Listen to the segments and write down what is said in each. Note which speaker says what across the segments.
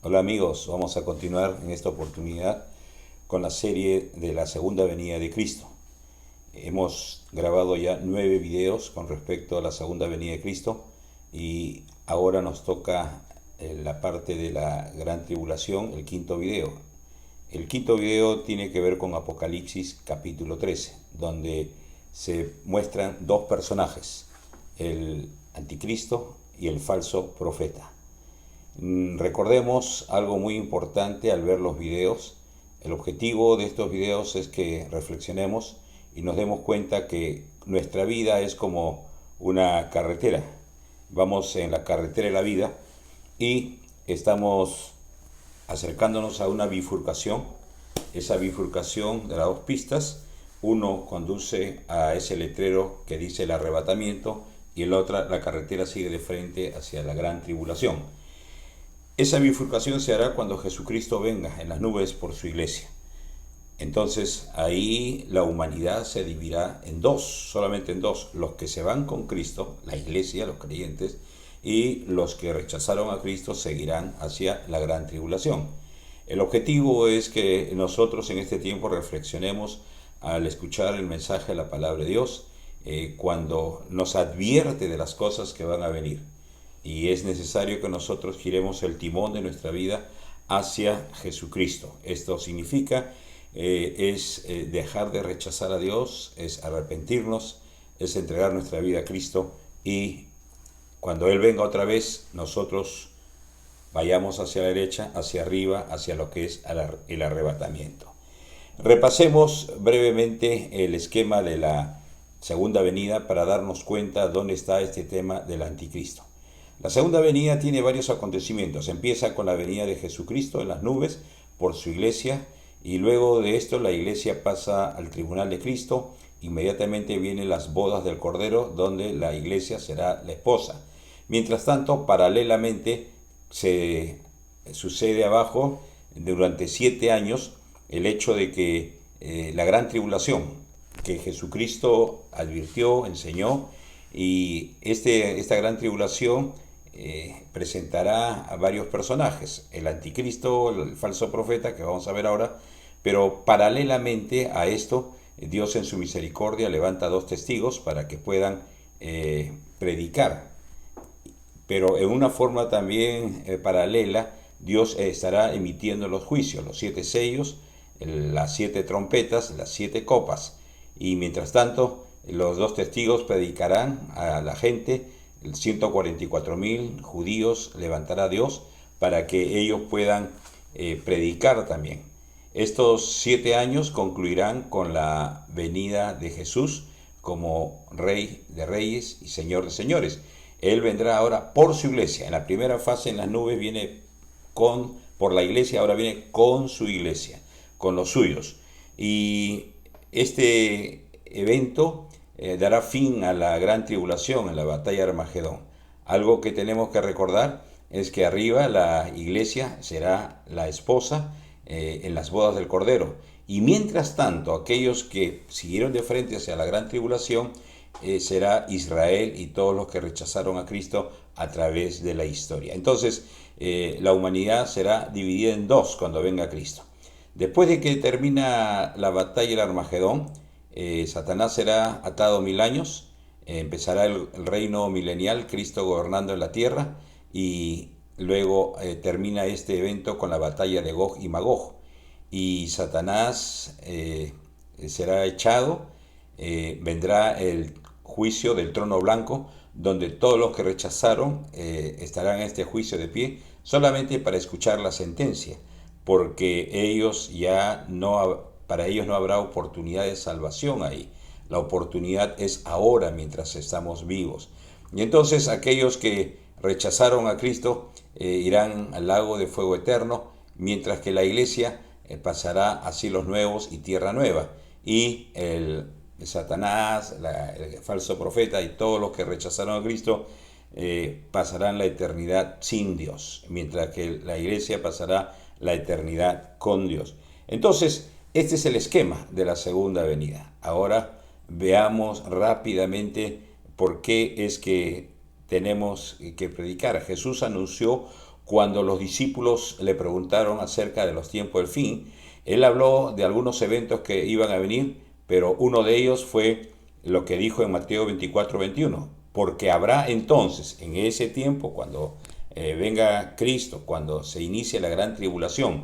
Speaker 1: Hola amigos, vamos a continuar en esta oportunidad con la serie de la segunda venida de Cristo. Hemos grabado ya 9 videos con respecto a la segunda venida de Cristo y ahora nos toca la parte de la gran tribulación, el quinto video. El quinto video tiene que ver con Apocalipsis capítulo 13, donde se muestran dos personajes, el anticristo y el falso profeta. Recordemos algo muy importante al ver los videos. El objetivo de estos videos es que reflexionemos y nos demos cuenta que nuestra vida es como una carretera. Vamos en la carretera de la vida y estamos acercándonos a una bifurcación. Esa bifurcación de las dos pistas, uno conduce a ese letrero que dice el arrebatamiento y el otro, la carretera sigue de frente hacia la gran tribulación. Esa bifurcación se hará cuando Jesucristo venga en las nubes por su iglesia. Entonces ahí la humanidad se dividirá en dos, solamente en dos: los que se van con Cristo, la iglesia, los creyentes, y los que rechazaron a Cristo seguirán hacia la gran tribulación. El objetivo es que nosotros en este tiempo reflexionemos al escuchar el mensaje de la palabra de Dios, cuando nos advierte de las cosas que van a venir. Y es necesario que nosotros giremos el timón de nuestra vida hacia Jesucristo. Esto significa dejar de rechazar a Dios, es arrepentirnos, es entregar nuestra vida a Cristo, y cuando Él venga otra vez, nosotros vayamos hacia la derecha, hacia arriba, hacia lo que es el arrebatamiento. Repasemos brevemente el esquema de la segunda venida para darnos cuenta dónde está este tema del anticristo. La segunda venida tiene varios acontecimientos. Empieza con la venida de Jesucristo en las nubes por su iglesia, y luego de esto la iglesia pasa al tribunal de Cristo. Inmediatamente vienen las bodas del Cordero, donde la iglesia será la esposa. Mientras tanto, paralelamente se sucede abajo durante 7 años el hecho de que la gran tribulación que Jesucristo advirtió, enseñó, y esta gran tribulación presentará a varios personajes: el anticristo, el falso profeta, que vamos a ver ahora. Pero paralelamente a esto, Dios en su misericordia levanta 2 testigos para que puedan predicar. Pero en una forma también paralela, Dios estará emitiendo los juicios, los 7 sellos, las 7 trompetas, las 7 copas. Y mientras tanto, los 2 testigos predicarán a la gente. 144.000 judíos levantará Dios para que ellos puedan predicar también. Estos 7 años concluirán con la venida de Jesús como Rey de Reyes y Señor de Señores. Él vendrá ahora por su iglesia. En la primera fase en las nubes viene por la iglesia, ahora viene con su iglesia, con los suyos. Y este evento dará fin a la gran tribulación, en la batalla de Armagedón. Algo que tenemos que recordar es que arriba la iglesia será la esposa en las bodas del Cordero. Y mientras tanto, aquellos que siguieron de frente hacia la gran tribulación será Israel y todos los que rechazaron a Cristo a través de la historia. Entonces, la humanidad será dividida en dos cuando venga Cristo. Después de que termina la batalla del Armagedón, Satanás será atado 1000 años, empezará el reino milenial, Cristo gobernando en la tierra, y luego termina este evento con la batalla de Gog y Magog, y Satanás será echado. Vendrá el juicio del trono blanco, donde todos los que rechazaron estarán en este juicio de pie solamente para escuchar la sentencia, porque para ellos no habrá oportunidad de salvación ahí. La oportunidad es ahora, mientras estamos vivos. Y entonces aquellos que rechazaron a Cristo irán al lago de fuego eterno, mientras que la iglesia pasará a cielos nuevos y tierra nueva. Y Satanás, el falso profeta y todos los que rechazaron a Cristo pasarán la eternidad sin Dios, mientras que la iglesia pasará la eternidad con Dios. Entonces, este es el esquema de la segunda venida. Ahora veamos rápidamente por qué es que tenemos que predicar. Jesús anunció cuando los discípulos le preguntaron acerca de los tiempos del fin, él habló de algunos eventos que iban a venir, pero uno de ellos fue lo que dijo en Mateo 24:21, porque habrá entonces, en ese tiempo, cuando venga Cristo, cuando se inicie la gran tribulación,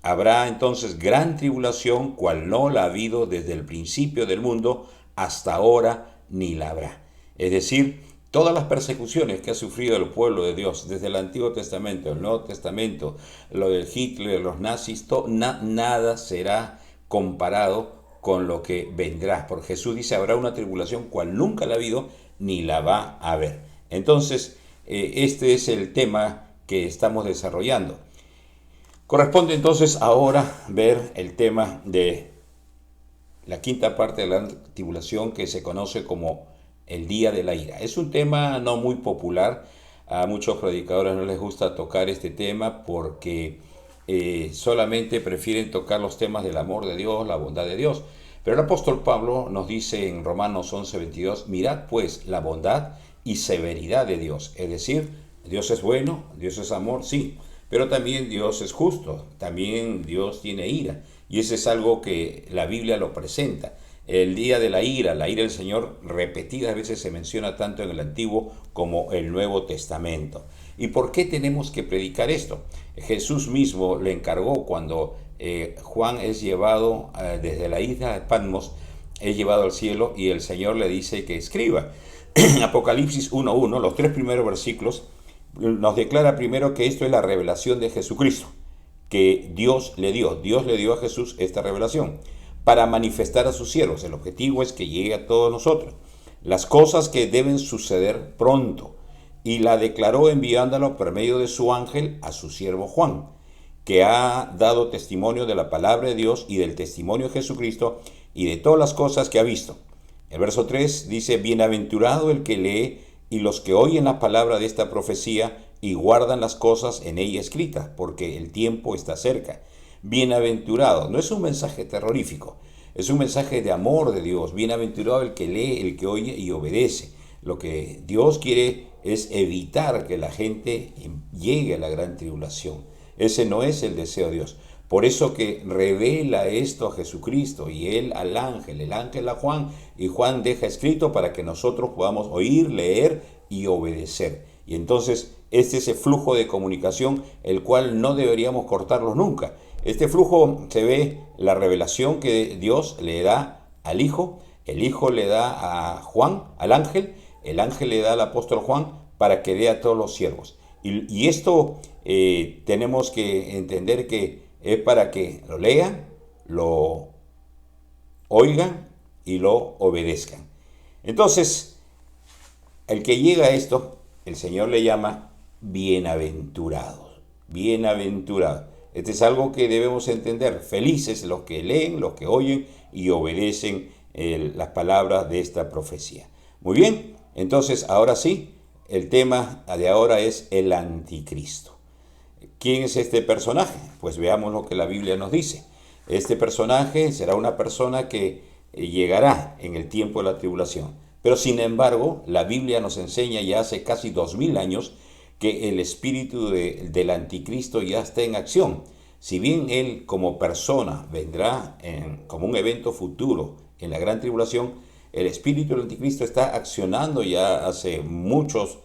Speaker 1: habrá entonces gran tribulación, cual no la ha habido desde el principio del mundo hasta ahora, ni la habrá. Es decir, todas las persecuciones que ha sufrido el pueblo de Dios desde el Antiguo Testamento, el Nuevo Testamento, lo del Hitler, los nazis, nada será comparado con lo que vendrá. Porque Jesús dice, habrá una tribulación cual nunca la ha habido ni la va a haber. Entonces, este es el tema que estamos desarrollando. Corresponde entonces ahora ver el tema de la quinta parte de la tribulación, que se conoce como el día de la ira. Es un tema no muy popular. A muchos predicadores no les gusta tocar este tema porque solamente prefieren tocar los temas del amor de Dios, la bondad de Dios. Pero el apóstol Pablo nos dice en Romanos 11:22, mirad pues la bondad y severidad de Dios. Es decir, Dios es bueno, Dios es amor, sí, pero también Dios es justo, también Dios tiene ira. Y eso es algo que la Biblia lo presenta. El día de la ira del Señor, repetidas veces se menciona tanto en el Antiguo como el Nuevo Testamento. ¿Y por qué tenemos que predicar esto? Jesús mismo le encargó cuando Juan es llevado desde la isla de Patmos, es llevado al cielo y el Señor le dice que escriba. Apocalipsis 1:1, los 3 primeros versículos, nos declara primero que esto es la revelación de Jesucristo, que Dios le dio a Jesús esta revelación para manifestar a sus siervos. El objetivo es que llegue a todos nosotros las cosas que deben suceder pronto, y la declaró enviándolo por medio de su ángel a su siervo Juan, que ha dado testimonio de la palabra de Dios y del testimonio de Jesucristo y de todas las cosas que ha visto. El verso 3 dice, bienaventurado el que lee y los que oyen la palabra de esta profecía y guardan las cosas en ella escritas, porque el tiempo está cerca. Bienaventurado, no es un mensaje terrorífico, es un mensaje de amor de Dios. Bienaventurado el que lee, el que oye y obedece. Lo que Dios quiere es evitar que la gente llegue a la gran tribulación. Ese no es el deseo de Dios. Por eso que revela esto a Jesucristo y él al ángel, el ángel a Juan, y Juan deja escrito para que nosotros podamos oír, leer y obedecer. Y entonces este es el flujo de comunicación, el cual no deberíamos cortarlo nunca. Este flujo se ve la revelación que Dios le da al Hijo, el Hijo le da a Juan, al ángel, el ángel le da al apóstol Juan para que dé a todos los siervos. Y esto tenemos que entender que es para que lo lean, lo oigan y lo obedezcan. Entonces, el que llega a esto, el Señor le llama bienaventurados. Bienaventurados. Este es algo que debemos entender. Felices los que leen, los que oyen y obedecen las palabras de esta profecía. Muy bien, entonces ahora sí, el tema de ahora es el anticristo. ¿Quién es este personaje? Pues veamos lo que la Biblia nos dice. Este personaje será una persona que llegará en el tiempo de la tribulación. Pero sin embargo, la Biblia nos enseña ya hace casi 2000 años que el espíritu del anticristo ya está en acción. Si bien él como persona vendrá como un evento futuro en la gran tribulación, el espíritu del anticristo está accionando ya hace muchos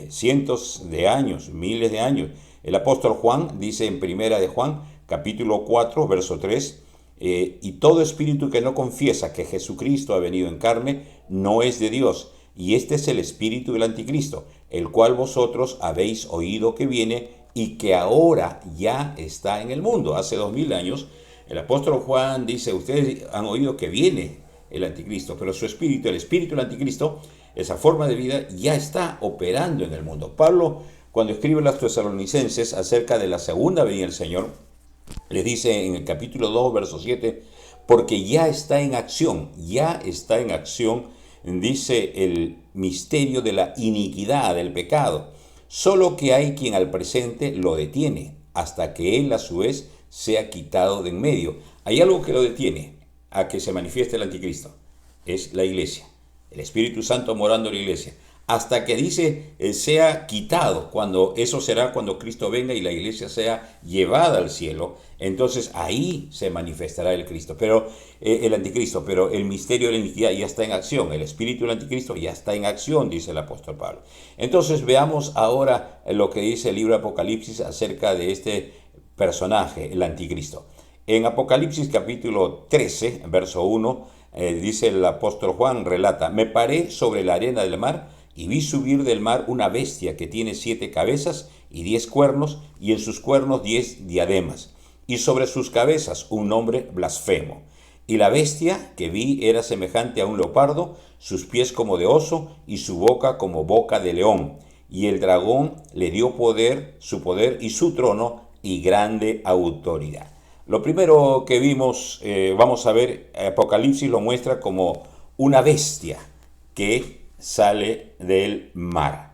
Speaker 1: cientos de años, miles de años. El apóstol Juan dice en primera de Juan, capítulo 4, verso 3, y todo espíritu que no confiesa que Jesucristo ha venido en carne, no es de Dios. Y este es el espíritu del anticristo, el cual vosotros habéis oído que viene y que ahora ya está en el mundo. Hace 2000 años, el apóstol Juan dice, ustedes han oído que viene el anticristo, pero su espíritu, el espíritu del anticristo, esa forma de vida ya está operando en el mundo. Pablo, cuando escribe a los tesalonicenses acerca de la segunda venida del Señor, le dice en el capítulo 2, verso 7, porque ya está en acción, dice el misterio de la iniquidad, del pecado, solo que hay quien al presente lo detiene, hasta que él a su vez sea quitado de en medio. Hay algo que lo detiene a que se manifieste el anticristo, es la iglesia, el Espíritu Santo morando en la iglesia. hasta que dice sea quitado, cuando eso será cuando Cristo venga y la iglesia sea llevada al cielo. Entonces ahí se manifestará el Cristo, pero el anticristo, pero el misterio de la iniquidad ya está en acción, el espíritu del anticristo ya está en acción, dice el apóstol Pablo. Entonces veamos ahora lo que dice el libro de Apocalipsis acerca de este personaje, el anticristo. En Apocalipsis capítulo 13, verso 1, dice el apóstol Juan, relata: me paré sobre la arena del mar y vi subir del mar una bestia que tiene 7 cabezas y 10 cuernos, y en sus cuernos 10 diademas, y sobre sus cabezas un nombre blasfemo. Y la bestia que vi era semejante a un leopardo, sus pies como de oso y su boca como boca de león. Y el dragón le dio poder, su poder y su trono y grande autoridad. Lo primero que vimos, vamos a ver, Apocalipsis lo muestra como una bestia que sale del mar.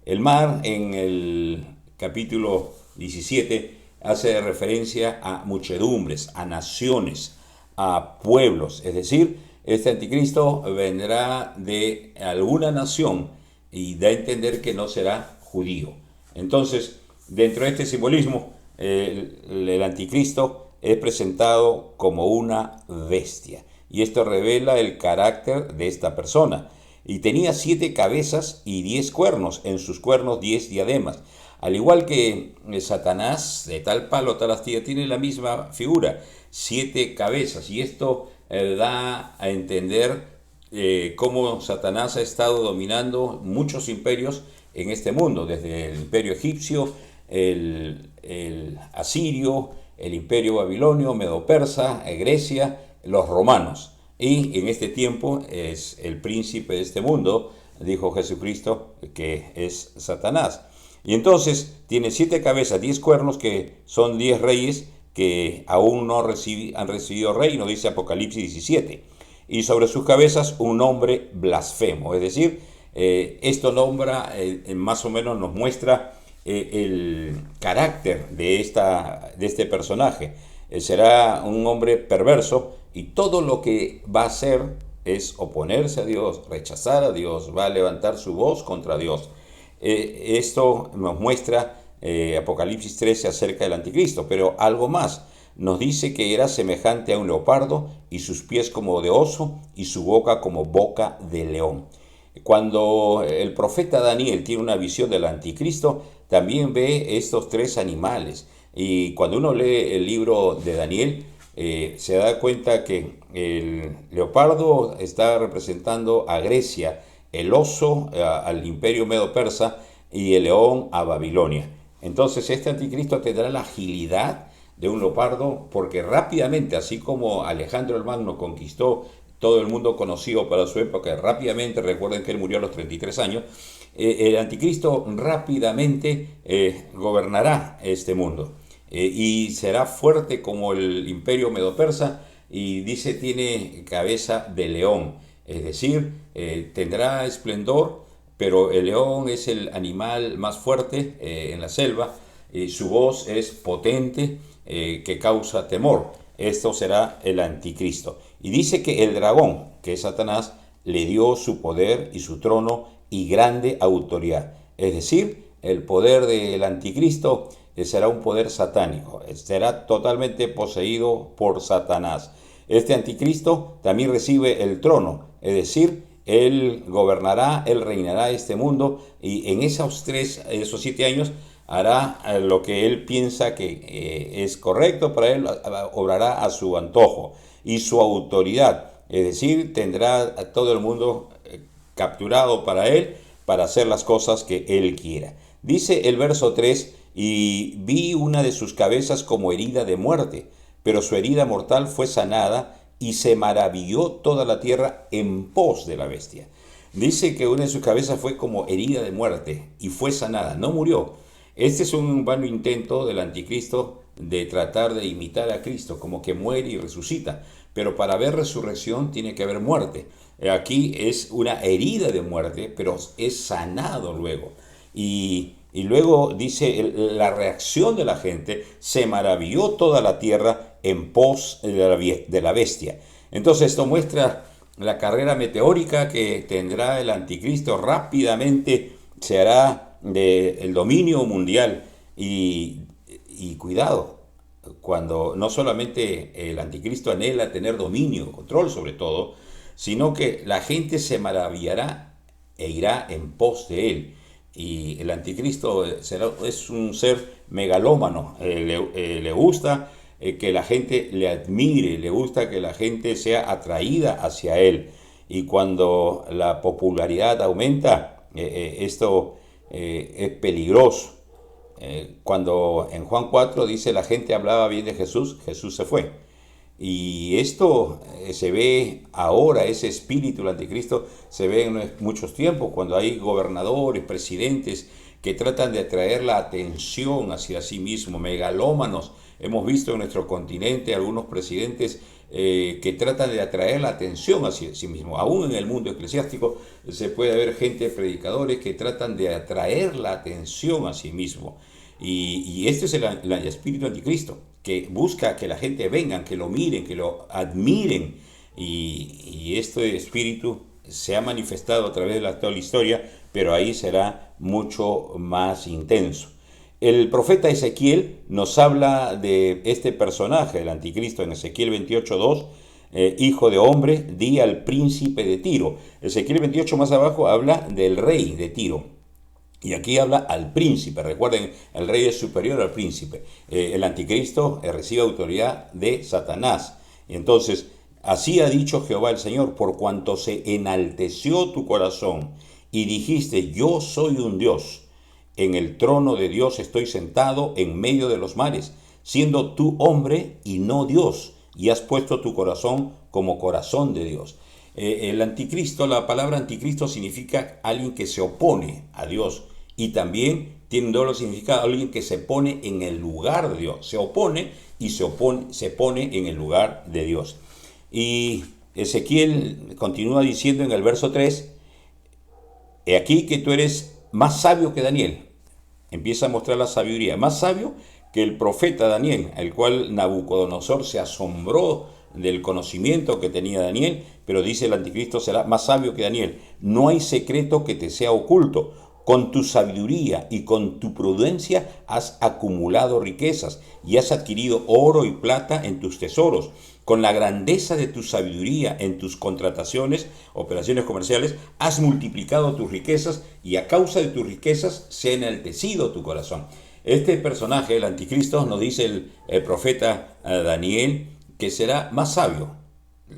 Speaker 1: El mar en el capítulo 17 hace referencia a muchedumbres, a naciones, a pueblos. Es decir, este anticristo vendrá de alguna nación y da a entender que no será judío. Entonces, dentro de este simbolismo, el anticristo es presentado como una bestia. Y esto revela el carácter de esta persona. Y tenía 7 cabezas y 10 cuernos, en sus cuernos 10 diademas. Al igual que Satanás, de tal palo, tal astilla, tiene la misma figura, 7 cabezas. Y esto da a entender cómo Satanás ha estado dominando muchos imperios en este mundo, desde el imperio egipcio, el asirio, el imperio babilonio, medo-persa, Grecia, los romanos. Y en este tiempo es el príncipe de este mundo, dijo Jesucristo, que es Satanás. Y entonces tiene 7 cabezas, 10 cuernos, que son 10 reyes que aún no han recibido reino, dice Apocalipsis 17. Y sobre sus cabezas un nombre blasfemo. Es decir, esto nombra, más o menos nos muestra el carácter de este personaje. Será un hombre perverso y todo lo que va a hacer es oponerse a Dios, rechazar a Dios, va a levantar su voz contra Dios. Esto nos muestra Apocalipsis 13 acerca del anticristo, pero algo más. Nos dice que era semejante a un leopardo y sus pies como de oso y su boca como boca de león. Cuando el profeta Daniel tiene una visión del anticristo, también ve estos 3 animales. Y cuando uno lee el libro de Daniel, se da cuenta que el leopardo está representando a Grecia, el oso al imperio medo-persa y el león a Babilonia. Entonces este anticristo tendrá la agilidad de un leopardo, porque rápidamente, así como Alejandro el Magno conquistó todo el mundo conocido para su época, rápidamente, recuerden que él murió a los 33 años, el anticristo rápidamente gobernará este mundo. Y será fuerte como el imperio medo-persa, y dice tiene cabeza de león, es decir, tendrá esplendor, pero el león es el animal más fuerte en la selva, su voz es potente, que causa temor. Esto será el anticristo. Y dice que el dragón, que es Satanás, le dio su poder y su trono y grande autoridad. Es decir, el poder del anticristo será un poder satánico, será totalmente poseído por Satanás. Este anticristo también recibe el trono, es decir, él gobernará, él reinará este mundo, y en esos 7 años hará lo que él piensa que es correcto para él, obrará a su antojo y su autoridad, es decir, tendrá a todo el mundo capturado para él, para hacer las cosas que él quiera. Dice el verso 3, y vi una de sus cabezas como herida de muerte, pero su herida mortal fue sanada, y se maravilló toda la tierra en pos de la bestia. Dice que una de sus cabezas fue como herida de muerte y fue sanada, no murió. Este es un vano intento del anticristo de tratar de imitar a Cristo, como que muere y resucita, pero para haber resurrección tiene que haber muerte. Aquí es una herida de muerte, pero es sanado luego. Y luego dice la reacción de la gente: se maravilló toda la tierra en pos de la bestia. Entonces esto muestra la carrera meteórica que tendrá el anticristo rápidamente se hará del dominio mundial y cuidado, cuando no solamente el anticristo anhela tener dominio, control sobre todo, sino que la gente se maravillará e irá en pos de él. Y el anticristo es un ser megalómano, le gusta que la gente le admire, le gusta que la gente sea atraída hacia él. Y cuando la popularidad aumenta, esto es peligroso. Cuando en Juan 4 dice la gente hablaba bien de Jesús, Jesús se fue. Y esto se ve ahora, ese espíritu del anticristo se ve en muchos tiempos, cuando hay gobernadores, presidentes que tratan de atraer la atención hacia sí mismos, megalómanos. Hemos visto en nuestro continente algunos presidentes que tratan de atraer la atención hacia sí mismos. Aún en el mundo eclesiástico se puede ver gente, predicadores, que tratan de atraer la atención a sí mismo. Y este es el espíritu anticristo, que busca que la gente venga, que lo miren, que lo admiren. Y este espíritu se ha manifestado a través de toda la historia, pero ahí será mucho más intenso. El profeta Ezequiel nos habla de este personaje, el anticristo, en Ezequiel 28:2, hijo de hombre, di al príncipe de Tiro. Ezequiel 28 más abajo habla del rey de Tiro. Y aquí habla al príncipe. Recuerden, el rey es superior al príncipe. El anticristo recibe autoridad de Satanás. Y entonces, así ha dicho Jehová el Señor, por cuanto se enalteció tu corazón y dijiste, yo soy un Dios. En el trono de Dios estoy sentado en medio de los mares, siendo tú hombre y no Dios, y has puesto tu corazón como corazón de Dios. El anticristo, la palabra anticristo significa alguien que se opone a Dios, y también tiene un doble significado, alguien que se pone en el lugar de Dios, se opone y se pone en el lugar de Dios. Y Ezequiel continúa diciendo en el verso 3, he aquí que tú eres más sabio que Daniel. Empieza a mostrar la sabiduría, más sabio que el profeta Daniel, el cual Nabucodonosor se asombró del conocimiento que tenía Daniel, pero dice el anticristo será más sabio que Daniel. No hay secreto que te sea oculto. Con tu sabiduría y con tu prudencia has acumulado riquezas y has adquirido oro y plata en tus tesoros. Con la grandeza de tu sabiduría en tus contrataciones, operaciones comerciales, has multiplicado tus riquezas y a causa de tus riquezas se ha enaltecido tu corazón. Este personaje, el anticristo, nos dice el profeta Daniel que será más sabio.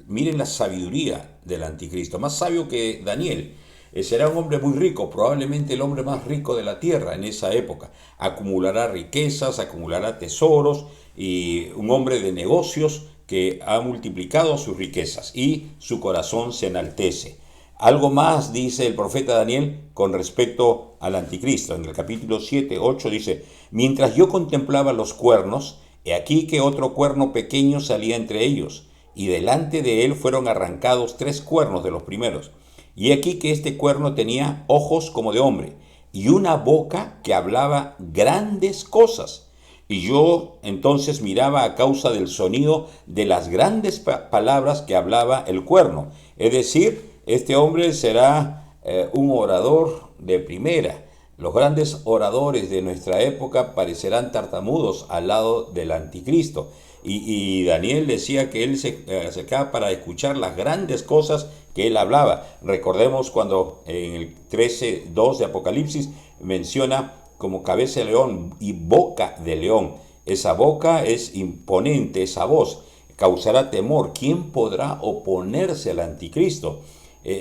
Speaker 1: Miren la sabiduría del anticristo, más sabio que Daniel. Será un hombre muy rico, probablemente el hombre más rico de la tierra en esa época. Acumulará riquezas, acumulará tesoros y un hombre de negocios que ha multiplicado sus riquezas y su corazón se enaltece. Algo más dice el profeta Daniel con respecto al anticristo. En el capítulo 7, 8 dice, mientras yo contemplaba los cuernos, he aquí que otro cuerno pequeño salía entre ellos, y delante de él fueron arrancados 3 cuernos de los primeros. Y aquí que este cuerno tenía ojos como de hombre y una boca que hablaba grandes cosas. Y yo entonces miraba a causa del sonido de las grandes palabras que hablaba el cuerno. Es decir, este hombre será un orador de primera. Los grandes oradores de nuestra época parecerán tartamudos al lado del anticristo. Y Daniel decía que él se acercaba para escuchar las grandes cosas que él hablaba. Recordemos cuando en el 13:2 de Apocalipsis menciona como cabeza de león y boca de león. Esa boca es imponente, esa voz causará temor. ¿Quién podrá oponerse al anticristo?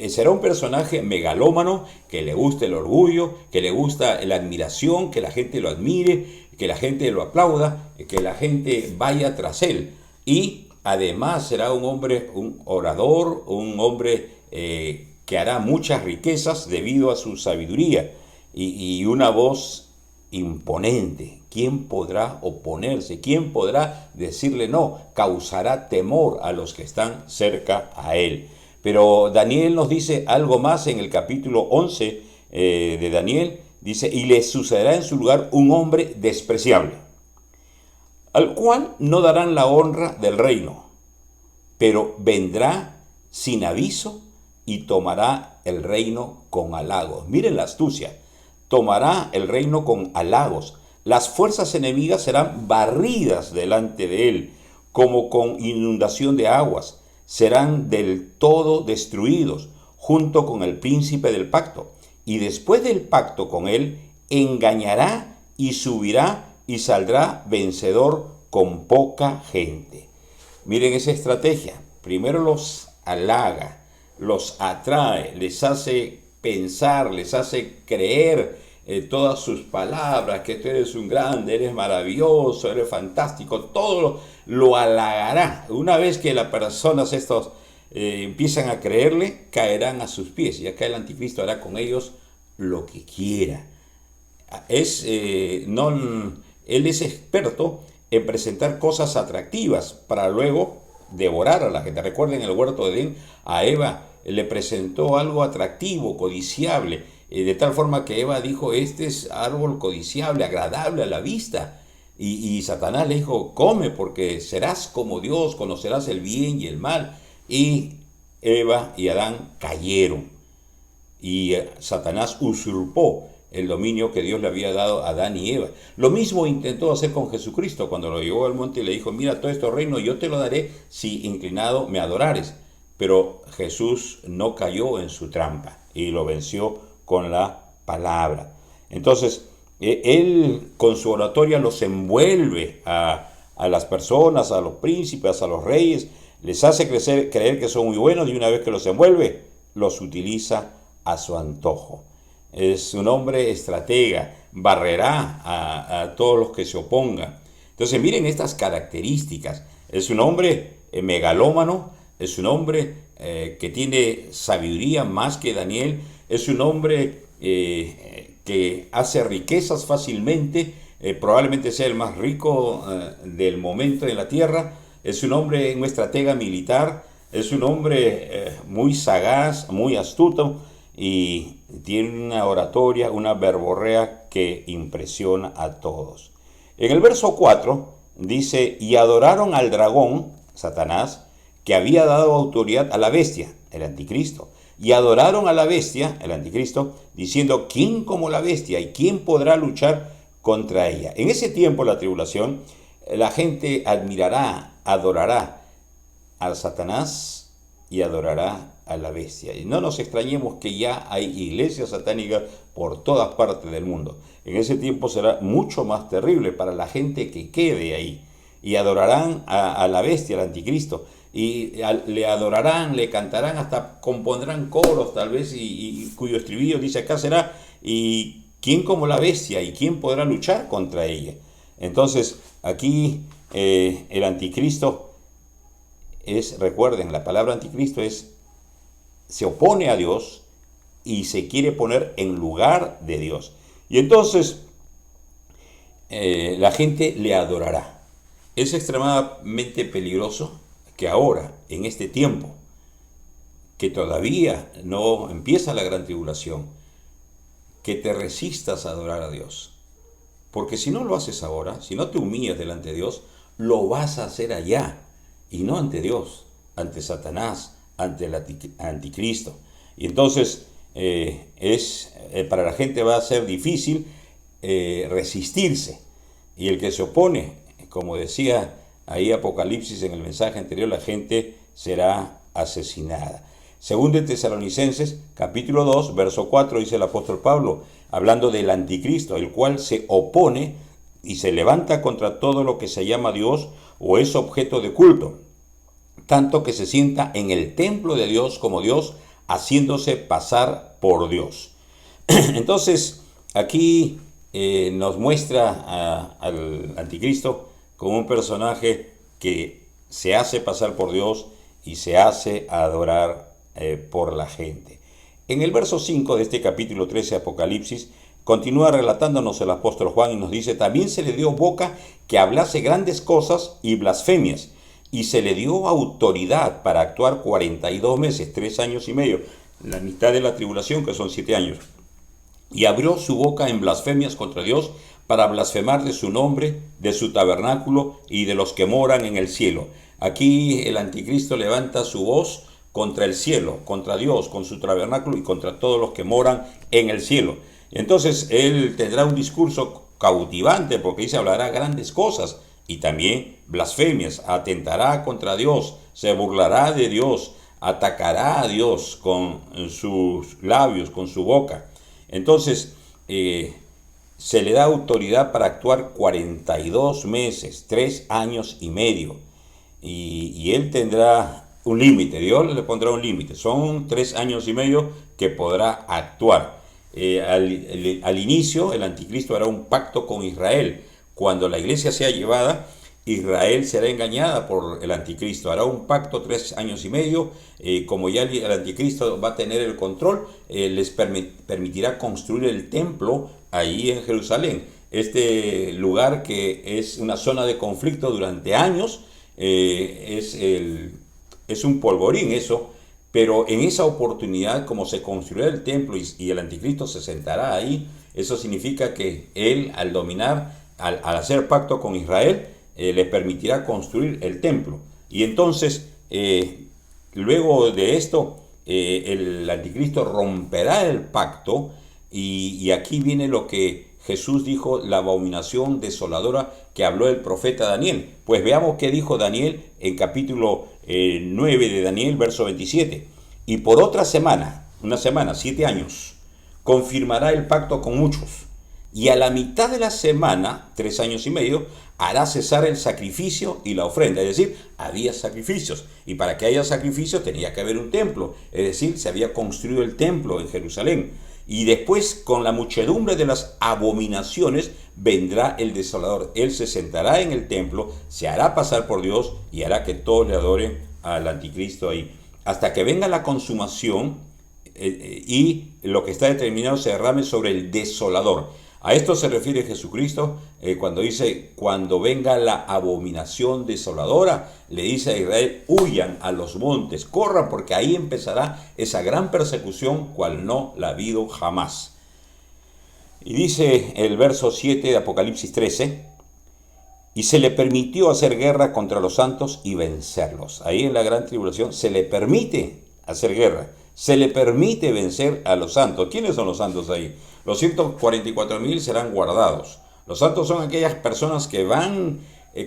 Speaker 1: Será un personaje megalómano, que le gusta el orgullo, que le gusta la admiración, que la gente lo admire, que la gente lo aplauda, que la gente vaya tras él. Y además será un hombre, un orador, un hombre que hará muchas riquezas debido a su sabiduría y una voz imponente. ¿Quién podrá oponerse? ¿Quién podrá decirle no? Causará temor a los que están cerca a él. Pero Daniel nos dice algo más en el capítulo 11 de Daniel. Dice, y le sucederá en su lugar un hombre despreciable, al cual no darán la honra del reino, pero vendrá sin aviso y tomará el reino con halagos. Miren la astucia. Tomará el reino con halagos. Las fuerzas enemigas serán barridas delante de él, como con inundación de aguas. Serán del todo destruidos, junto con el príncipe del pacto. Y después del pacto con él, engañará y subirá y saldrá vencedor con poca gente. Miren esa estrategia. Primero los halaga, los atrae, les hace pensar, les hace creer todas sus palabras, que tú eres un grande, eres maravilloso, eres fantástico, todo lo halagará. Una vez que las personas estos empiezan a creerle, caerán a sus pies, y acá el anticristo hará con ellos lo que quiera. Él es experto en presentar cosas atractivas para luego devorar a la gente. Recuerden, en el huerto de Edén, a Eva le presentó algo atractivo, codiciable, de tal forma que Eva dijo: este es árbol codiciable, agradable a la vista. Y Satanás le dijo: come, porque serás como Dios, conocerás el bien y el mal. Y Eva y Adán cayeron, y Satanás usurpó el dominio que Dios le había dado a Adán y Eva. Lo mismo intentó hacer con Jesucristo cuando lo llevó al monte y le dijo: mira, todo este reino yo te lo daré si inclinado me adorares. Pero Jesús no cayó en su trampa y lo venció con la palabra. Entonces, él con su oratoria los envuelve a las personas, a los príncipes, a los reyes, les hace creer que son muy buenos, y una vez que los envuelve, los utiliza a su antojo. Es un hombre estratega, barrerá a todos los que se opongan. Entonces miren estas características. Es un hombre megalómano, es un hombre que tiene sabiduría más que Daniel, es un hombre que hace riquezas fácilmente, probablemente sea el más rico del momento en la tierra, es un hombre, un estratega militar, es un hombre muy sagaz, muy astuto, y tiene una oratoria, una verborrea que impresiona a todos. En el verso 4 dice: y adoraron al dragón, Satanás, que había dado autoridad a la bestia, el anticristo. Y adoraron a la bestia, el anticristo, diciendo: ¿quién como la bestia? ¿Y quién podrá luchar contra ella? En ese tiempo, la tribulación, la gente admirará, adorará a Satanás y adorará a la bestia. Y no nos extrañemos que ya hay iglesias satánicas por todas partes del mundo. En ese tiempo será mucho más terrible para la gente que quede ahí. Y adorarán a la bestia, al anticristo. Y le adorarán, le cantarán, hasta compondrán coros tal vez, y cuyo estribillo dice acá será: ¿y quién como la bestia? ¿Y quién podrá luchar contra ella? Entonces aquí el anticristo recuerden, la palabra anticristo se opone a Dios y se quiere poner en lugar de Dios. Y entonces la gente le adorará. Es extremadamente peligroso que ahora, en este tiempo, que todavía no empieza la gran tribulación, que te resistas a adorar a Dios. Porque si no lo haces ahora, si no te humillas delante de Dios, lo vas a hacer allá, y no ante Dios, ante Satanás, ante el anticristo. Y entonces para la gente va a ser difícil resistirse. Y el que se opone, como decía ahí Apocalipsis en el mensaje anterior, la gente será asesinada. Según de Tesalonicenses, capítulo 2, verso 4, dice el apóstol Pablo, hablando del anticristo, el cual se opone y se levanta contra todo lo que se llama Dios o es objeto de culto, tanto que se sienta en el templo de Dios como Dios, haciéndose pasar por Dios. Entonces, aquí nos muestra al anticristo como un personaje que se hace pasar por Dios y se hace adorar por la gente. En el verso 5 de este capítulo 13 de Apocalipsis, continúa relatándonos el apóstol Juan y nos dice: también se le dio boca que hablase grandes cosas y blasfemias, y se le dio autoridad para actuar 42 meses, 3 años y medio, la mitad de la tribulación, que son 7 años. Y abrió su boca en blasfemias contra Dios, para blasfemar de su nombre, de su tabernáculo y de los que moran en el cielo. Aquí el anticristo levanta su voz contra el cielo, contra Dios, con su tabernáculo y contra todos los que moran en el cielo. Entonces él tendrá un discurso cautivante porque dice hablará grandes cosas y también blasfemias, atentará contra Dios, se burlará de Dios, atacará a Dios con sus labios, con su boca. Entonces se le da autoridad para actuar 42 meses, 3 años y medio. Y él tendrá un límite, Dios le pondrá un límite. Son 3 años y medio que podrá actuar. Al inicio, el anticristo hará un pacto con Israel. Cuando la iglesia sea llevada, Israel será engañada por el anticristo. Hará un pacto 3 años y medio. Como ya el anticristo va a tener el control, les permitirá construir el templo ahí en Jerusalén. Este lugar que es una zona de conflicto durante años, es un polvorín eso, pero en esa oportunidad, como se construirá el templo y el anticristo se sentará ahí, eso significa que él, al dominar, al hacer pacto con Israel, le permitirá construir el templo. Y entonces, luego de esto, el anticristo romperá el pacto, y aquí viene lo que Jesús dijo, la abominación desoladora que habló el profeta Daniel. Pues veamos qué dijo Daniel en capítulo 9 de Daniel, verso 27. Y por otra semana, una semana, 7 años, confirmará el pacto con muchos. Y a la mitad de la semana, 3 años y medio, hará cesar el sacrificio y la ofrenda. Es decir, había sacrificios. Y para que haya sacrificios tenía que haber un templo. Es decir, se había construido el templo en Jerusalén. Y después, con la muchedumbre de las abominaciones, vendrá el desolador. Él se sentará en el templo, se hará pasar por Dios y hará que todos le adoren al anticristo ahí. Hasta que venga la consumación y lo que está determinado se derrame sobre el desolador. A esto se refiere Jesucristo cuando dice, cuando venga la abominación desoladora, le dice a Israel, huyan a los montes, corran porque ahí empezará esa gran persecución cual no la ha habido jamás. Y dice el verso 7 de Apocalipsis 13, y se le permitió hacer guerra contra los santos y vencerlos. Ahí en la gran tribulación se le permite hacer guerra, se le permite vencer a los santos. ¿Quiénes son los santos ahí? Los 144,000 serán guardados. Los santos son aquellas personas que van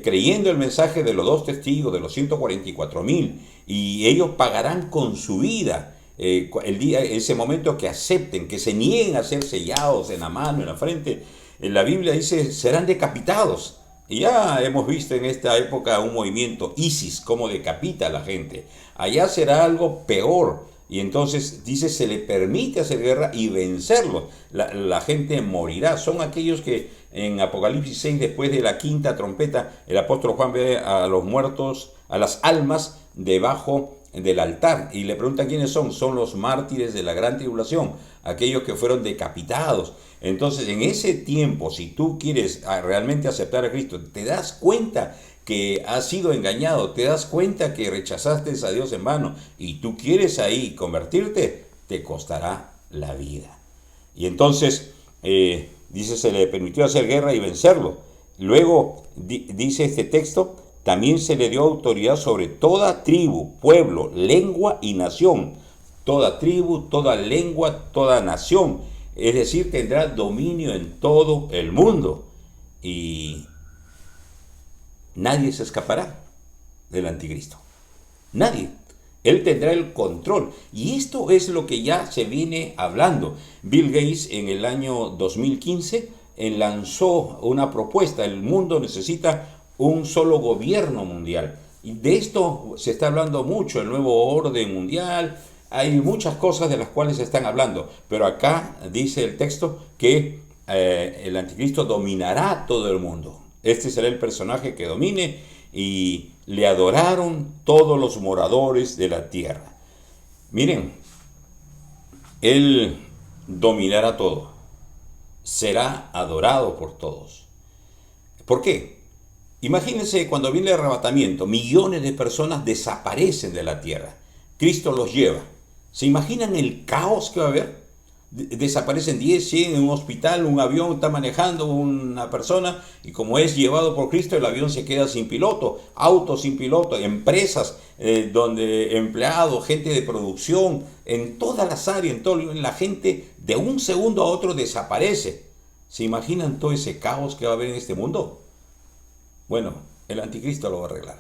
Speaker 1: creyendo el mensaje de los 2 testigos, de los 144,000, y ellos pagarán con su vida ese momento que acepten, que se nieguen a ser sellados en la mano, en la frente. En la Biblia dice, serán decapitados. Y ya hemos visto en esta época un movimiento ISIS, cómo decapita a la gente. Allá será algo peor. Y entonces dice, se le permite hacer guerra y vencerlo. La gente morirá. Son aquellos que en Apocalipsis 6, después de la quinta trompeta, el apóstol Juan ve a los muertos, a las almas debajo del altar. Y le pregunta quiénes son. Son los mártires de la gran tribulación, aquellos que fueron decapitados. Entonces, en ese tiempo, si tú quieres realmente aceptar a Cristo, te das cuenta que has sido engañado, te das cuenta que rechazaste a Dios en vano y tú quieres ahí convertirte, te costará la vida. Y entonces, dice, se le permitió hacer guerra y vencerlo. Luego, dice este texto, también se le dio autoridad sobre toda tribu, pueblo, lengua y nación. Toda tribu, toda lengua, toda nación. Es decir, tendrá dominio en todo el mundo. Y nadie se escapará del anticristo. Nadie. Él tendrá el control. Y esto es lo que ya se viene hablando. Bill Gates en el año 2015 lanzó una propuesta. El mundo necesita un solo gobierno mundial. Y de esto se está hablando mucho, el nuevo orden mundial. Hay muchas cosas de las cuales se están hablando. Pero acá dice el texto que el anticristo dominará todo el mundo. Este será el personaje que domine y le adoraron todos los moradores de la tierra. Miren, él dominará todo. Será adorado por todos. ¿Por qué? Imagínense cuando viene el arrebatamiento, millones de personas desaparecen de la tierra. Cristo los lleva. ¿Se imaginan el caos que va a haber? desaparecen 10, 100 en un hospital, un avión está manejando una persona y como es llevado por Cristo, el avión se queda sin piloto, autos sin piloto, empresas donde empleados, gente de producción, en todas las áreas, la gente de un segundo a otro desaparece. ¿Se imaginan todo ese caos que va a haber en este mundo? Bueno, el anticristo lo va a arreglar,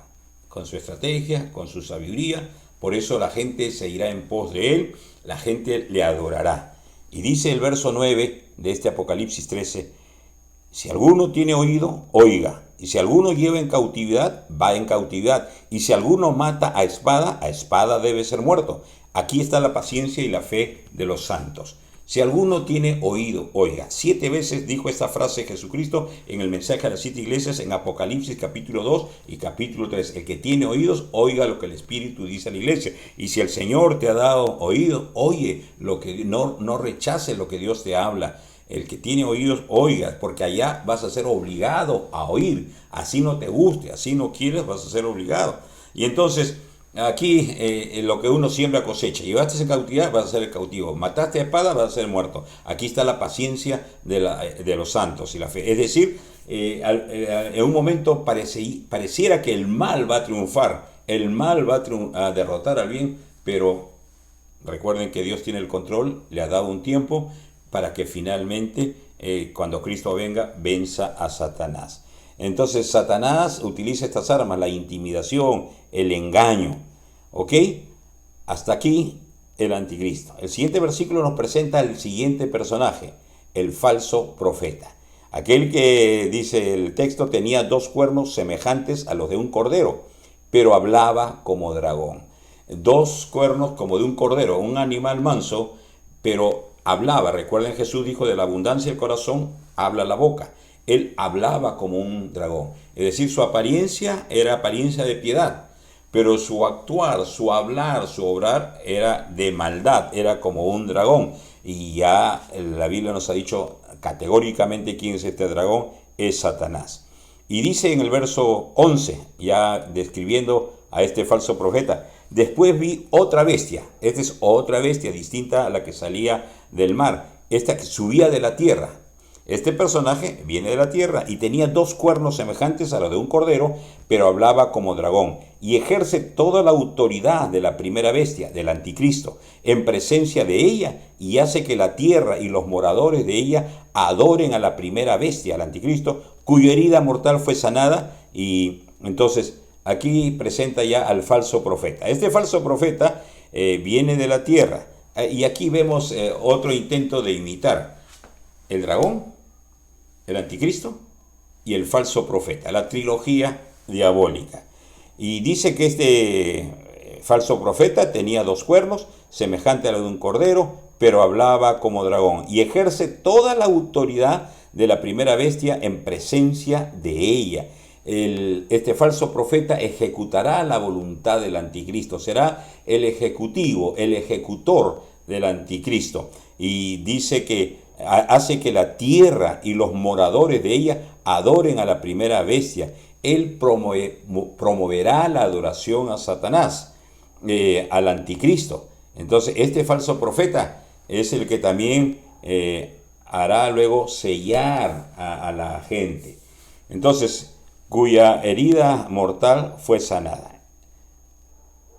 Speaker 1: con su estrategia, con su sabiduría. Por eso la gente se irá en pos de él, la gente le adorará. Y dice el verso 9 de este Apocalipsis 13, si alguno tiene oído, oiga. Y si alguno lleva en cautividad, va en cautividad. Y si alguno mata a espada debe ser muerto. Aquí está la paciencia y la fe de los santos. Si alguno tiene oído, oiga. 7 veces dijo esta frase Jesucristo en el mensaje a las 7 iglesias en Apocalipsis capítulo 2 y capítulo 3. El que tiene oídos, oiga lo que el Espíritu dice a la iglesia. Y si el Señor te ha dado oído, oye, no rechace lo que Dios te habla. El que tiene oídos, oiga, porque allá vas a ser obligado a oír. Así no te guste, así no quieres, vas a ser obligado. Y entonces, aquí lo que uno siembra cosecha. Llevaste en cautividad, vas a ser el cautivo. Mataste a espada, vas a ser muerto. Aquí está la paciencia de los santos y la fe. Es decir, en un momento pareciera que el mal va a triunfar. El mal va a derrotar al bien, pero recuerden que Dios tiene el control, le ha dado un tiempo para que finalmente, cuando Cristo venga, venza a Satanás. Entonces Satanás utiliza estas armas, la intimidación, el engaño. ¿Ok? Hasta aquí el anticristo. El siguiente versículo nos presenta el siguiente personaje, el falso profeta. Aquel que, dice el texto, tenía 2 cuernos semejantes a los de un cordero, pero hablaba como dragón. 2 cuernos como de un cordero, un animal manso, pero hablaba. Recuerden, Jesús dijo, de la abundancia del corazón habla la boca. Él hablaba como un dragón. Es decir, su apariencia era apariencia de piedad, pero su actuar, su hablar, su obrar era de maldad, era como un dragón. Y ya la Biblia nos ha dicho categóricamente quién es este dragón, es Satanás. Y dice en el verso 11, ya describiendo a este falso profeta, después vi otra bestia. Esta es otra bestia distinta a la que salía del mar, esta que subía de la tierra. Este personaje viene de la tierra y tenía 2 cuernos semejantes a los de un cordero, pero hablaba como dragón y ejerce toda la autoridad de la primera bestia, del anticristo, en presencia de ella, y hace que la tierra y los moradores de ella adoren a la primera bestia, al anticristo, cuya herida mortal fue sanada. Y entonces aquí presenta ya al falso profeta. Este falso profeta viene de la tierra, y aquí vemos otro intento de imitar el dragón, el anticristo y el falso profeta, la trilogía diabólica. Y dice que este falso profeta tenía 2 cuernos, semejante a los de un cordero, pero hablaba como dragón, y ejerce toda la autoridad de la primera bestia en presencia de ella. Este falso profeta ejecutará la voluntad del anticristo, será el ejecutivo, el ejecutor del anticristo. Y dice que hace que la tierra y los moradores de ella adoren a la primera bestia. Él promoverá la adoración a Satanás, al anticristo. Entonces este falso profeta es el que también hará luego sellar a la gente. Entonces, cuya herida mortal fue sanada.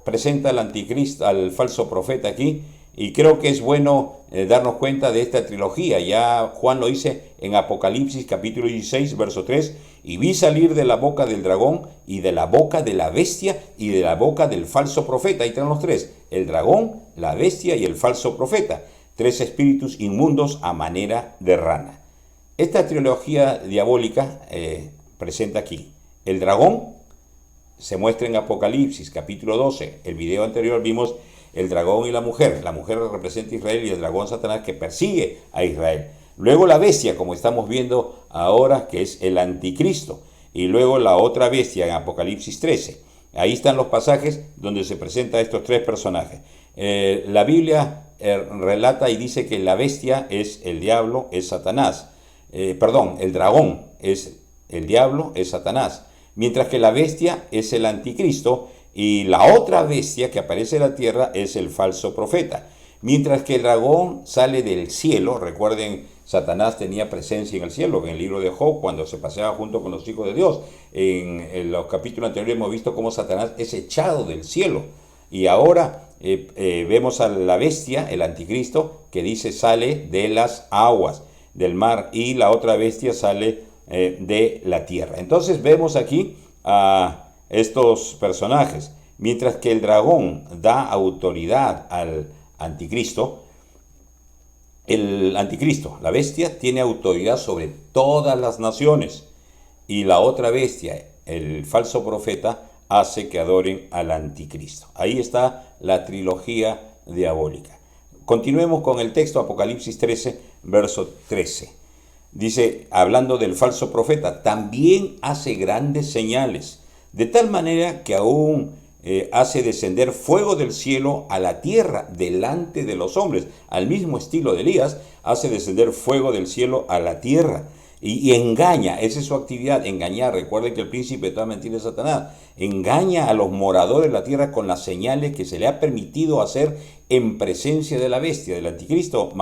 Speaker 1: Presenta al anticristo, al falso profeta aquí. Y creo que es bueno darnos cuenta de esta trilogía. Ya Juan lo dice en Apocalipsis capítulo 16, verso 3. Y vi salir de la boca del dragón y de la boca de la bestia y de la boca del falso profeta. Ahí están los 3. El dragón, la bestia y el falso profeta. 3 espíritus inmundos a manera de rana. Esta trilogía diabólica presenta aquí. El dragón se muestra en Apocalipsis capítulo 12. El video anterior vimos el dragón y la mujer. La mujer representa a Israel y el dragón Satanás, que persigue a Israel. Luego la bestia, como estamos viendo ahora, que es el anticristo. Y luego la otra bestia en Apocalipsis 13. Ahí están los pasajes donde se presentan estos 3 personajes. La Biblia relata y dice que la bestia es el diablo, es Satanás. El dragón es el diablo, es Satanás. Mientras que la bestia es el anticristo. Y la otra bestia que aparece en la tierra es el falso profeta. Mientras que el dragón sale del cielo. Recuerden, Satanás tenía presencia en el cielo, en el libro de Job, cuando se paseaba junto con los hijos de Dios. En los capítulos anteriores hemos visto cómo Satanás es echado del cielo. Y ahora vemos a la bestia, el anticristo, que dice sale de las aguas del mar, y la otra bestia sale de la tierra. Entonces vemos aquí a estos personajes. Mientras que el dragón da autoridad al anticristo, el anticristo, la bestia, tiene autoridad sobre todas las naciones. Y la otra bestia, el falso profeta, hace que adoren al anticristo. Ahí está la trilogía diabólica. Continuemos con el texto, Apocalipsis 13, verso 13. Dice, hablando del falso profeta, también hace grandes señales, de tal manera que aún hace descender fuego del cielo a la tierra delante de los hombres. Al mismo estilo de Elías, hace descender fuego del cielo a la tierra. Y engaña, esa es su actividad, engañar. Recuerden que el príncipe de toda mentira es Satanás. Engaña a los moradores de la tierra con las señales que se le ha permitido hacer en presencia de la bestia, del anticristo,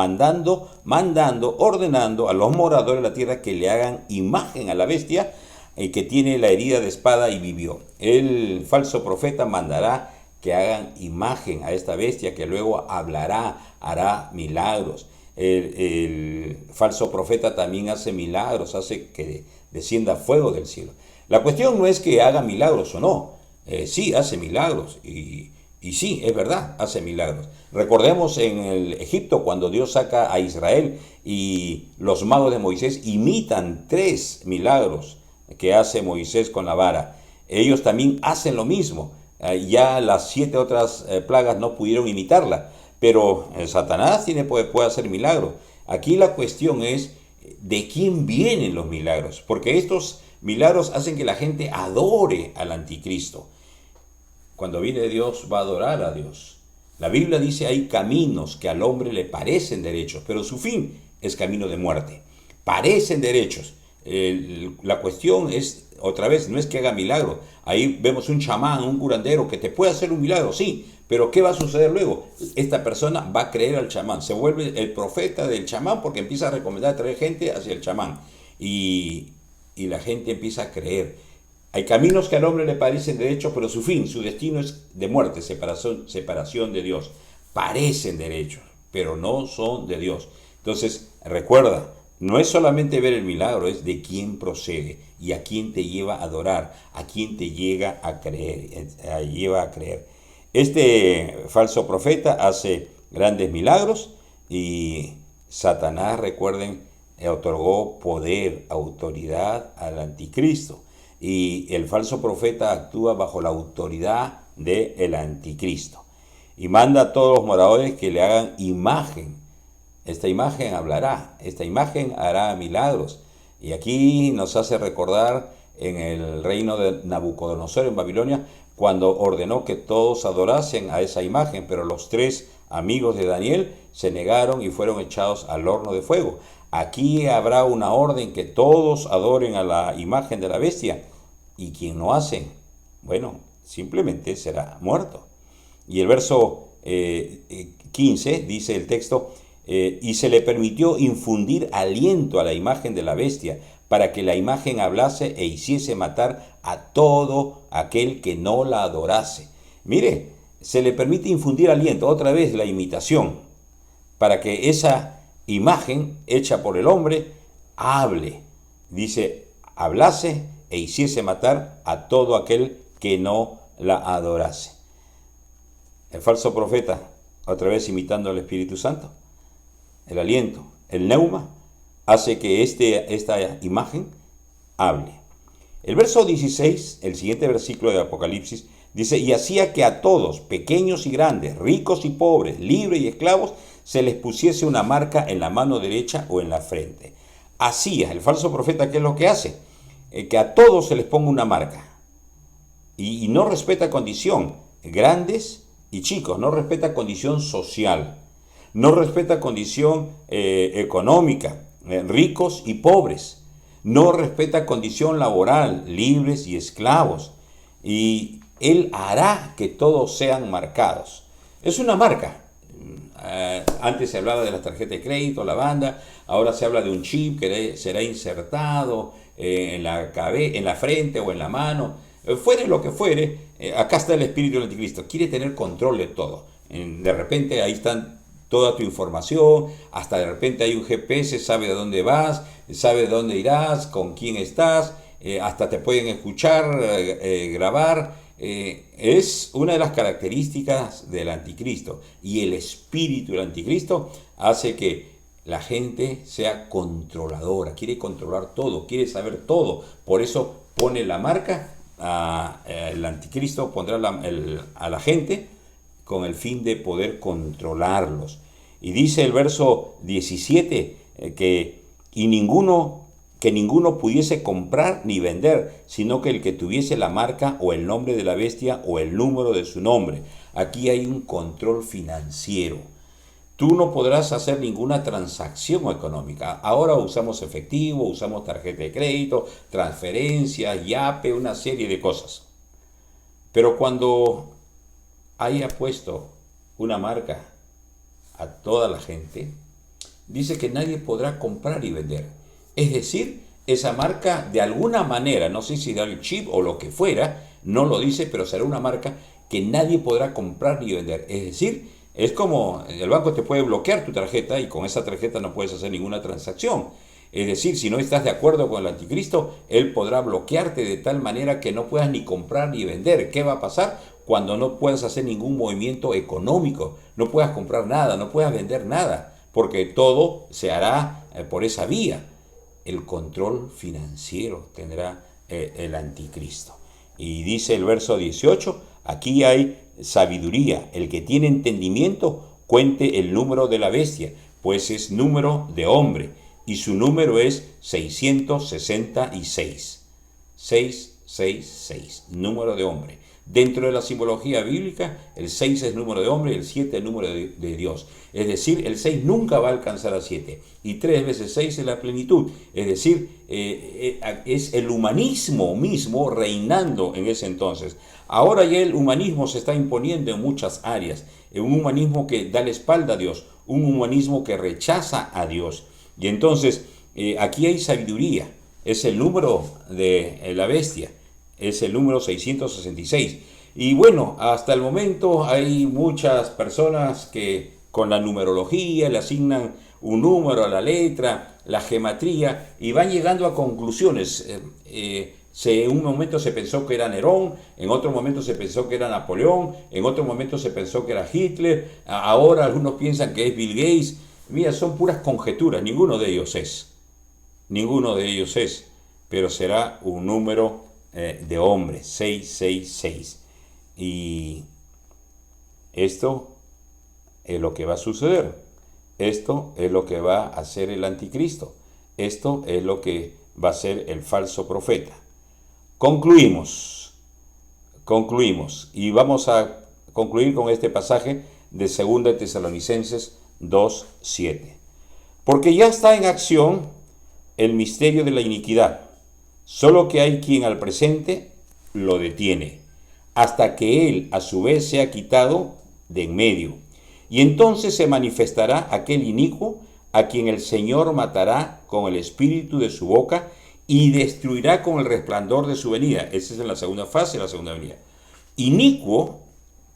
Speaker 1: ordenando a los moradores de la tierra que le hagan imagen a la bestia, que tiene la herida de espada y vivió. El falso profeta mandará que hagan imagen a esta bestia, que luego hablará, hará milagros. El falso profeta también hace milagros, hace que descienda fuego del cielo. La cuestión no es que haga milagros o no. Sí, hace milagros y sí, es verdad, hace milagros. Recordemos en el Egipto, cuando Dios saca a Israel y los magos de Moisés imitan 3 milagros que hace Moisés con la vara. Ellos también hacen lo mismo. Ya las 7 otras plagas no pudieron imitarla, pero Satanás puede hacer milagros. Aquí la cuestión es de quién vienen los milagros, porque estos milagros hacen que la gente adore al anticristo. Cuando viene Dios, va a adorar a Dios. La Biblia dice hay caminos que al hombre le parecen derechos, pero su fin es camino de muerte. Parecen derechos. La cuestión es, otra vez, no es que haga milagro. Ahí vemos un chamán, un curandero que te puede hacer un milagro, sí, pero ¿qué va a suceder luego? Esta persona va a creer al chamán, se vuelve el profeta del chamán porque empieza a recomendar, a traer gente hacia el chamán y la gente empieza a creer. Hay caminos que al hombre le parecen derechos, pero su fin, su destino es de muerte, separación de Dios. Parecen derechos, pero no son de Dios. Entonces, recuerda, no es solamente ver el milagro, es de quién procede y a quién te lleva a adorar, a quién te lleva a creer. Este falso profeta hace grandes milagros y Satanás, recuerden, otorgó poder, autoridad al anticristo. Y el falso profeta actúa bajo la autoridad del anticristo. Y manda a todos los moradores que le hagan imagen. Esta imagen hablará, esta imagen hará milagros. Y aquí nos hace recordar en el reino de Nabucodonosor en Babilonia, cuando ordenó que todos adorasen a esa imagen, pero los 3 amigos de Daniel se negaron y fueron echados al horno de fuego. Aquí habrá una orden que todos adoren a la imagen de la bestia, y quien no hace, bueno, simplemente será muerto. Y el verso 15 dice el texto, y se le permitió infundir aliento a la imagen de la bestia, para que la imagen hablase e hiciese matar a todo aquel que no la adorase. Mire, se le permite infundir aliento, otra vez la imitación, para que esa imagen hecha por el hombre hable. Dice, hablase e hiciese matar a todo aquel que no la adorase. El falso profeta, otra vez imitando al Espíritu Santo, el aliento, el neuma, hace que esta imagen hable. El verso 16, el siguiente versículo de Apocalipsis, dice, y hacía que a todos, pequeños y grandes, ricos y pobres, libres y esclavos, se les pusiese una marca en la mano derecha o en la frente. Hacía, el falso profeta, ¿qué es lo que hace? Que a todos se les ponga una marca. Y no respeta condición, grandes y chicos, no respeta condición social, no respeta condición económica, ricos y pobres, no respeta condición laboral, libres y esclavos. Y él hará que todos sean marcados. Es una marca. Antes se hablaba de la tarjeta de crédito, la banda, ahora se habla de un chip que será insertado en la frente o en la mano. Fuere lo que fuere, acá está el espíritu del anticristo. Quiere tener control de todo. De repente ahí están toda tu información, hasta de repente hay un GPS, sabe de dónde vas, sabe de dónde irás, con quién estás, hasta te pueden escuchar, grabar. Es una de las características del anticristo, y el espíritu del anticristo hace que la gente sea controladora, quiere controlar todo, quiere saber todo. Por eso pone la marca, el anticristo pondrá a la gente con el fin de poder controlarlos. Y dice el verso 17 que ninguno pudiese comprar ni vender, sino que el que tuviese la marca o el nombre de la bestia o el número de su nombre. Aquí hay un control financiero. Tú no podrás hacer ninguna transacción económica. Ahora usamos efectivo, usamos tarjeta de crédito, transferencias, Yape, una serie de cosas. Pero cuando haya puesto una marca a toda la gente, dice que nadie podrá comprar y vender. Es decir, esa marca de alguna manera, no sé si da el chip o lo que fuera, no lo dice, pero será una marca que nadie podrá comprar ni vender. Es decir, es como el banco te puede bloquear tu tarjeta y con esa tarjeta no puedes hacer ninguna transacción. Es decir, si no estás de acuerdo con el anticristo, él podrá bloquearte de tal manera que no puedas ni comprar ni vender. ¿Qué va a pasar cuando no puedas hacer ningún movimiento económico? No puedas comprar nada, no puedas vender nada, porque todo se hará por esa vía. El control financiero tendrá el anticristo. Y dice el verso 18, aquí hay sabiduría. El que tiene entendimiento, cuente el número de la bestia, pues es número de hombre, y su número es 666. 666, número de hombre. Dentro de la simbología bíblica, el 6 es número de hombre y el 7 es número de Dios. Es decir, el 6 nunca va a alcanzar a 7. Y 3 veces 6 es la plenitud. Es decir, es el humanismo mismo reinando en ese entonces. Ahora ya el humanismo se está imponiendo en muchas áreas. Un humanismo que da la espalda a Dios. Un humanismo que rechaza a Dios. Y entonces, aquí hay sabiduría. Es el número de la bestia. Es el número 666. Y bueno, hasta el momento hay muchas personas que con la numerología le asignan un número a la letra, la gematría, y van llegando a conclusiones. En un momento se pensó que era Nerón, en otro momento se pensó que era Napoleón, en otro momento se pensó que era Hitler, ahora algunos piensan que es Bill Gates. Mira, son puras conjeturas, ninguno de ellos es, pero será un número de hombre, 666. Y esto es lo que va a suceder. Esto es lo que va a hacer el anticristo. Esto es lo que va a ser el falso profeta. Concluimos y vamos a concluir con este pasaje de 2 Tesalonicenses 2:7. Porque ya está en acción el misterio de la iniquidad, solo que hay quien al presente lo detiene, hasta que él a su vez sea quitado de en medio. Y entonces se manifestará aquel inicuo a quien el Señor matará con el espíritu de su boca y destruirá con el resplandor de su venida. Esa es en la segunda fase de la segunda venida. Inicuo,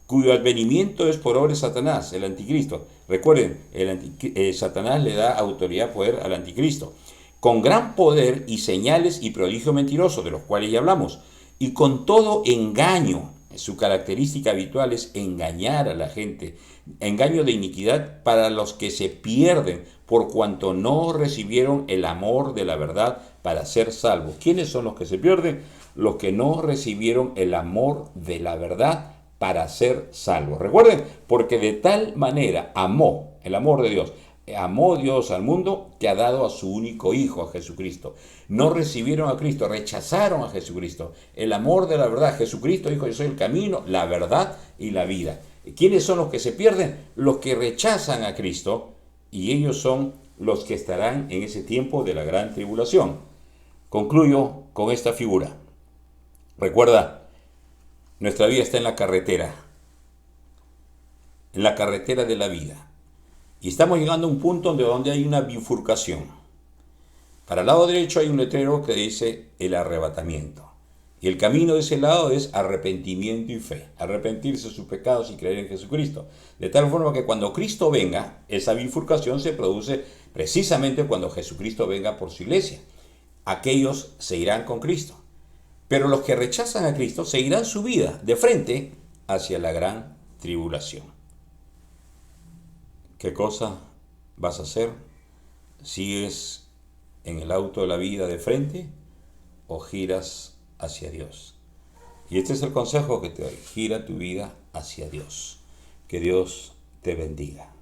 Speaker 1: cuyo advenimiento es por obra de Satanás, el anticristo. Recuerden, Satanás le da autoridad, poder al anticristo, con gran poder y señales y prodigio mentiroso, de los cuales ya hablamos, y con todo engaño. Su característica habitual es engañar a la gente, engaño de iniquidad para los que se pierden, por cuanto no recibieron el amor de la verdad para ser salvos. ¿Quiénes son los que se pierden? Los que no recibieron el amor de la verdad para ser salvos. Recuerden, porque de tal manera amó, el amor de Dios, amó Dios al mundo que ha dado a su único Hijo, a Jesucristo. No recibieron a Cristo, rechazaron a Jesucristo. El amor de la verdad, Jesucristo dijo: yo soy el camino, la verdad y la vida. ¿Quiénes son los que se pierden? Los que rechazan a Cristo, y ellos son los que estarán en ese tiempo de la gran tribulación. Concluyo con esta figura. Recuerda, nuestra vida está en la carretera de la vida. Y estamos llegando a un punto donde hay una bifurcación. Para el lado derecho hay un letrero que dice el arrebatamiento. Y el camino de ese lado es arrepentimiento y fe. Arrepentirse de sus pecados y creer en Jesucristo. De tal forma que cuando Cristo venga, esa bifurcación se produce precisamente cuando Jesucristo venga por su iglesia. Aquellos se irán con Cristo. Pero los que rechazan a Cristo seguirán su vida de frente hacia la gran tribulación. ¿Qué cosa vas a hacer? ¿Sigues en el auto de la vida de frente o giras hacia Dios? Y este es el consejo que te doy. Gira tu vida hacia Dios. Que Dios te bendiga.